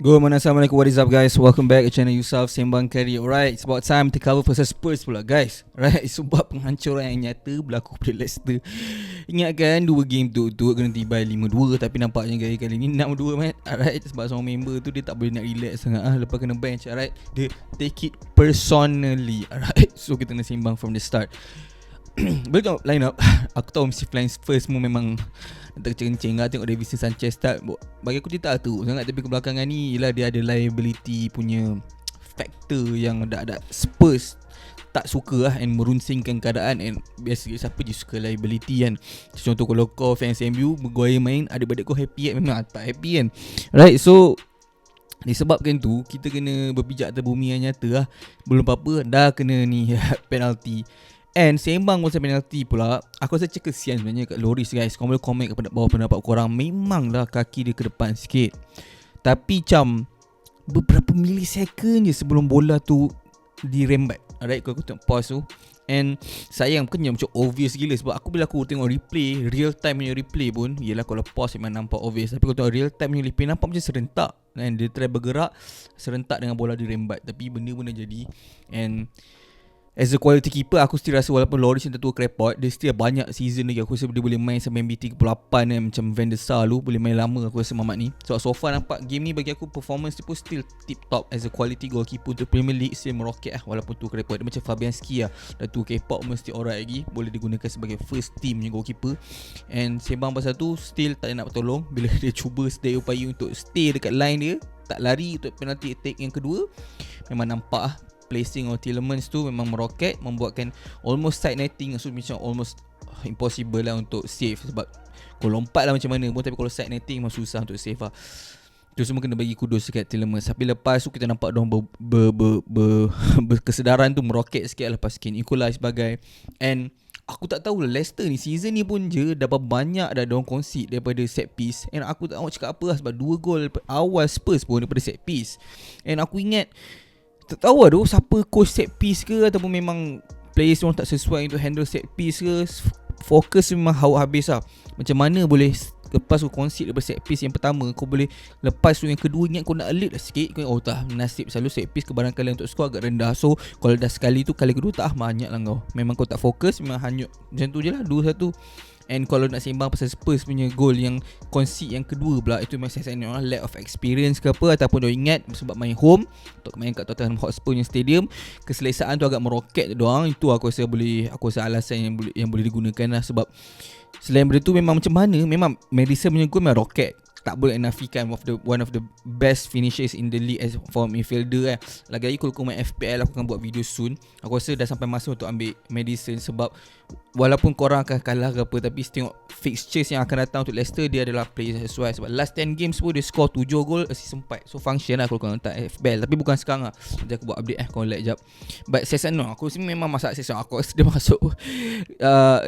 Good morning, Assalamualaikum, what is up guys? Welcome back to channel Yusuf Sembang Kari. Alright, it's about time to cover versus Spurs pula guys. Alright, sebab penghancuran yang nyata berlaku pada Leicester. Ingatkan dua game tu kena tiba 5-2, tapi nampaknya gaya kali ni 6-2 man. Alright, sebab semua member tu dia tak boleh nak relax sangat lepas kena bench. Alright, dia take it personally. Alright, so kita kena sembang from the start. Boleh tengok line up. Aku tahu mesti flying first semua memang terkencing lah tengok Davison Sanchez start. Bagi aku dia tak teruk sangat, tapi kebelakangan ni ialah dia ada liability punya factor yang ada Spurs tak suka lah and merunsingkan keadaan. And biasa siapa je suka liability kan. Contoh kalau kau fans MU, Maguire main, adik-adik kau happy kan? Memang tak happy kan. Right, so disebabkan tu kita kena berpijak atas bumi yang nyata lah. Belum apa-apa dah kena ni penalty. And sembang pasal penalty pula, aku rasa cakap kesian sebenarnya kat Loris guys. Kau boleh komen kepada bawah pendapat korang. Memanglah kaki dia ke depan sikit, tapi macam beberapa millisecond je sebelum bola tu dirembat. Alright, aku tengok pause tu. And sayang bukannya macam obvious gila. Sebab bila aku tengok replay, real time punya replay pun, yelah kalau pause memang nampak obvious, tapi kalau tengok real time punya replay nampak macam serentak. And dia try bergerak serentak dengan bola dirembat, tapi benda-benda jadi. And as a quality keeper, aku still rasa walaupun Loris yang tertua krepot, dia still banyak season lagi. Aku rasa dia boleh main sampai MB 38 kan, macam Van der Sar lu boleh main lama aku rasa Mamat ni. So far nampak game ni bagi aku performance dia pun still tip top as a quality goalkeeper untuk Premier League. Still meroket lah walaupun tua krepot. Dia macam Fabianski lah, dah tua krepot mesti alright lagi, boleh digunakan sebagai first team punya goalkeeper. And sembang pasal tu, still tak nak bertolong bila dia cuba sedaya upaya untuk stay dekat line dia, tak lari untuk penalty attack yang kedua. Memang nampak lah placing of Tielemans tu memang meroket, membuatkan almost side netting. So macam almost impossible lah untuk save. Sebab kau lompat lah macam mana pun, tapi kalau side netting memang susah untuk save lah. Tu semua kena bagi kudos dekat Tielemans. Tapi lepas tu kita nampak diorang kesedaran tu meroket sikit lepas Kane equalize sebagai. And aku tak tahu lah, Leicester ni season ni pun je dah banyak dah diorang concede daripada set piece. And aku tak tahu cakap apa lah, sebab 2 gol awal Spurs pun daripada set piece. And aku ingat, tak tahu lah tu siapa coach set piece ke, ataupun memang players orang tak sesuai untuk handle set piece ke. Fokus memang hauk habis lah. Macam mana boleh lepas kau concede daripada set piece yang pertama, kau boleh lepas tu yang kedua, ingat kau nak alert lah sikit. Kau tak nasib, selalu set piece kebarangkalian untuk skor agak rendah. So kalau dah sekali tu, kali kedua tak banyak lah kau. Memang kau tak fokus, memang hanyut. Macam tu je lah 2-1. And kalau nak sembang pasal Spurs punya goal yang concede yang kedua pula, itu memang saya orang lack of experience ke apa, ataupun dia ingat sebab main home untuk main kat Tottenham Hotspur punya stadium, keselesaan tu agak meroket doang. Itu aku rasa alasan yang boleh digunakan lah. Sebab selain benda tu, memang macam mana, memang Madison punya goal memang roket. Tak boleh nafikan one of the best finishes in the league as for midfielder kan. Lagi-lagi kalau kau main FPL, aku akan buat video soon. Aku rasa dah sampai masa untuk ambil Madison. Sebab walaupun korang akan kalah ke apa, tapi tengok fixtures yang akan datang untuk Leicester, dia adalah player sesuai. Sebab last 10 games pun dia score 7 gol, assist 4. So function lah kalau korang letak FPL. Tapi bukan sekarang lah, nanti aku buat update kau lag jap. But Sessegnon, aku rasa memang masalah Sessegnon. Aku rasa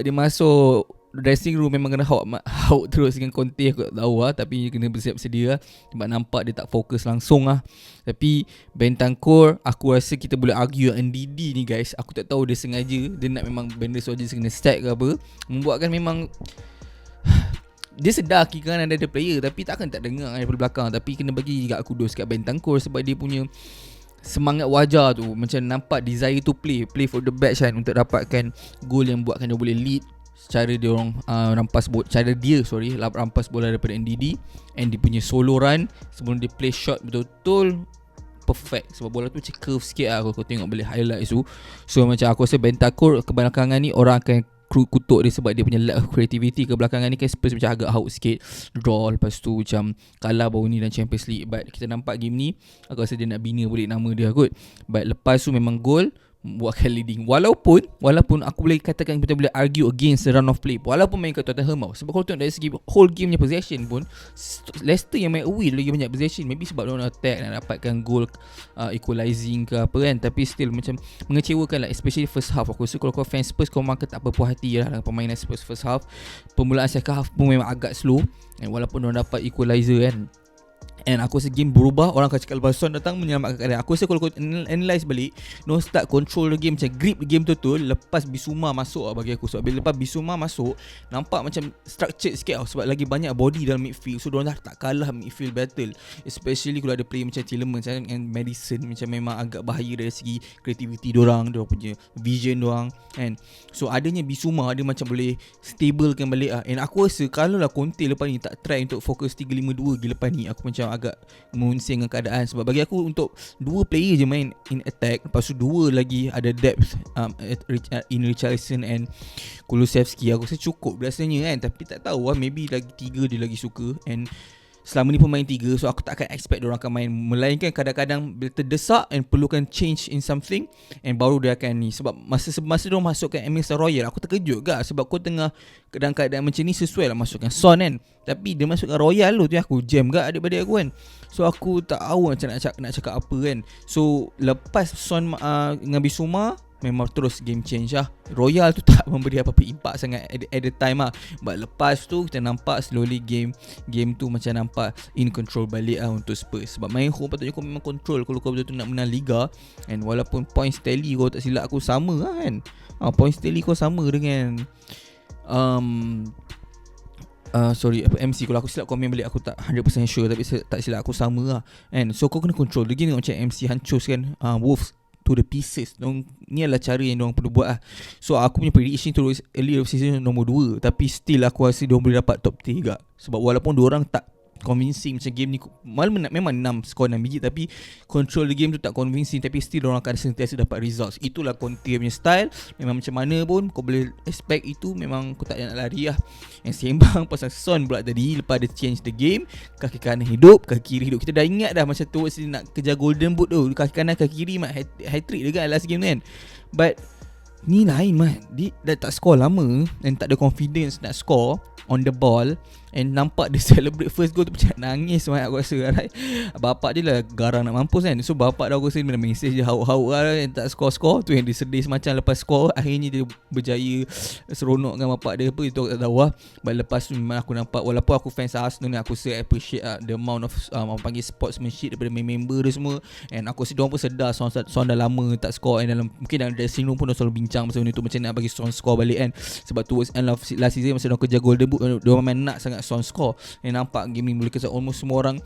dia masuk dressing room memang kena hauk terus dengan Conte. Aku tak tahu lah, tapi kena bersiap sedia lah. Sebab nampak dia tak fokus langsung lah. Tapi Bentancur, aku rasa kita boleh argue NDD ni guys. Aku tak tahu dia sengaja, dia nak memang benda Rodgers kena stack ke apa, membuatkan memang dia sedar kira kan ada player, tapi takkan tak dengar daripada belakang. Tapi kena bagi juga kudos kat Bentancur, sebab dia punya semangat wajah tu macam nampak desire to play for the match kan, untuk dapatkan gol yang buatkan dia boleh lead. Cara dia orang rampas bola daripada NDD, and dia punya solo run sebelum dia play shot betul-betul perfect. Sebab bola tu macam curve sikit lah kalau kau tengok boleh highlight tu. So macam aku rasa Bentancur kebelakangan ni orang akan kutuk dia sebab dia punya lack of creativity. Kebelakangan ni kan Spurs macam agak hauk sikit, draw, lepas tu macam kalah baru ni dalam Champions League. But kita nampak game ni, aku rasa dia nak bina balik nama dia kot. But lepas tu memang gol buatkan leading. Walaupun aku boleh katakan kita boleh argue against the run of play, walaupun main kat Tottenham tau. Sebab kalau tengok dari segi whole game punya possession pun, Leicester yang main away lagi banyak possession. Maybe sebab dia nak attack, nak dapatkan goal equalizing ke apa kan. Tapi still macam mengecewakan lah, especially first half. Aku rasa kalau kau fans Spurs, kau memang tak berpuas hati lah dengan permainan Spurs first half. Permulaan second half pun memang agak slow, and walaupun dia dapat equalizer kan. And aku rasa game berubah. Orang akan cakap lepas Son datang menyelamatkan keadaan. Aku rasa kalau kau analyse balik, start control the game, macam grip the game tu lepas Bissouma masuk bagi aku. Sebab bila lepas Bissouma masuk, nampak macam structured sikit sebab lagi banyak body dalam midfield. So diorang dah tak kalah midfield battle. Especially kalau ada player macam Tielemans and Madison, macam memang agak bahaya dari segi creativity diorang punya vision diorang. And so adanya Bissouma, dia macam boleh stablekan balik And aku rasa kalau lah Conte lepas ni tak try untuk fokus 3-5-2 lepas ni, aku macam agak mengunsing dengan keadaan. Sebab bagi aku untuk dua player je main in attack, lepas tu dua lagi ada depth in Richarlison and Kulusevski, aku rasa cukup rasanya kan. Tapi tak tahu maybe lagi tiga dia lagi suka. And selama ni pemain tiga, so aku tak akan expect diorang akan main. Melainkan kadang-kadang bila terdesak and perlukan change in something, and baru dia akan ni. Sebab masa diorang masukkan Emerson Royal, aku terkejut gak. Sebab kau tengah keadaan macam ni, sesuai lah masukkan Son kan. Tapi dia masukkan Royal tu aku jam gak adik-adik aku kan. So aku tak tahu macam nak cakap apa kan. So lepas Son dengan Bissouma, memang terus game change lah. Royal tu tak memberi apa-apa impact sangat at the time lah. But lepas tu kita nampak slowly game tu macam nampak in control balik untuk Spurs. Sebab main home patutnya kau memang control kalau kau betul-betul nak menang Liga. And walaupun points tally kau tak silap aku sama lah kan, points tally kau sama dengan MC. Kalau aku silap komen balik, aku tak 100% sure, tapi tak silap aku sama lah. And so kau kena control the game. Macam MC hancurkan Wolves to the pieces. Ni adalah cara yang diorang perlu buat lah. So aku punya prediction terus early of season nombor 2, tapi still aku rasa diorang boleh dapat top 3 juga. Sebab walaupun diorang tak convincing macam game ni, memang 6 skor 6 biji, tapi control the game tu tak convincing, tapi still diorang akan sentiasa dapat results. Itulah Conte punya style. Memang macam mana pun kau boleh expect itu, memang kau tak nak lari lah. Yang sembang pasal Son pula tadi, lepas dia change the game, kaki kanan hidup, kaki kiri hidup. Kita dah ingat dah masa towards dia nak kejar golden boot tu, kaki kanan kaki kiri hat-trick dia kan last game tu kan. But ni lain dia dah tak score lama dan tak ada confidence nak score on the ball. And nampak dia celebrate first goal tu macam nangis aku rasa right? Bapak dia lah garang nak mampus kan. So bapak dah aku rasa dia message dia hauk-hauk lah, yang tak score-score tu, yang dia sedih semacam lepas score. Akhirnya dia berjaya seronok dengan bapak dia apa, itu aku tak tahu lah. But lepas tu memang aku nampak, walaupun aku fans Arsenal ni, aku appreciate the amount of panggil sportsmanship daripada member dia semua. And aku rasa diorang pun sedar Son dah lama tak score. And mungkin dalam dressing room pun diorang selalu bincang pasal benda tu, macam nak bagi Son score balik kan. Sebab towards end of last season, masa diorang kejar golden boot, diorang main nak sangat Son score. And nampak game ni boleh kesan. Almost semua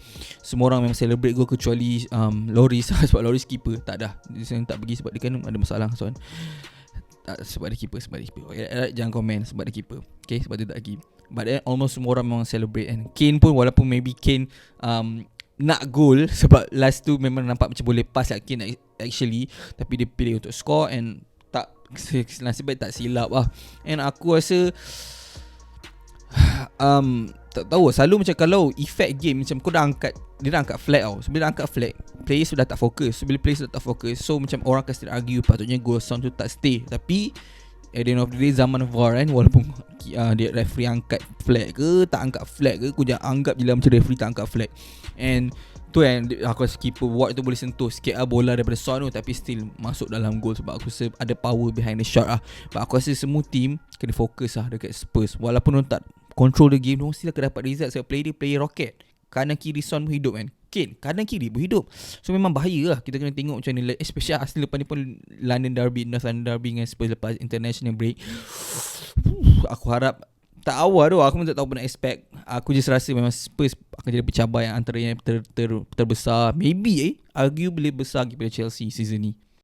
orang memang celebrate gol kecuali Lloris. Sebab Lloris keeper tak dah, dia tak pergi sebab dia kan ada masalah Son. Sebab dia keeper. Jangan komen sebab dia keeper. Okay, sebab dia tak pergi. But then almost semua orang memang celebrate. And Kane pun, walaupun maybe Kane nak goal, sebab last tu memang nampak macam boleh pass lah Kane actually, tapi dia pilih untuk score. And tak, nasib baik tak silap lah. And aku rasa tak tahu, selalu macam kalau effect game, macam kau dah angkat, dia dah angkat flag tau. So bila dah angkat flag, players sudah tak fokus. So bila players sudah tak fokus, so macam orang akan still argue patutnya goal Son tu tak stay. Tapi at the end of the day, zaman VAR kan, walaupun dia referee angkat flag ke tak angkat flag ke, kau jangan anggap je lah macam referee tak angkat flag. And tu yang aku rasa keeper Ward tu boleh sentuh sikit bola daripada Son tu, tapi still masuk dalam goal. Sebab aku rasa ada power behind the shot lah. But aku rasa semua team kena fokus lah dekat Spurs. Walaupun orang tak control the game, orang still akan dapat result. Sebab player rocket. Kanan kiri Son pun hidup kan, Kane kanan kiri pun hidup. So memang bahaya lah. Kita kena tengok macam ni, especially Arsenal lepas ni pun London Derby, North London Derby dengan Spurs lepas international break. Aku harap, tak awal tu, aku pun tak tahu apa nak expect. Aku just rasa memang Spurs akan jadi pencabar yang antara yang terbesar, maybe arguably besar daripada Chelsea season ni.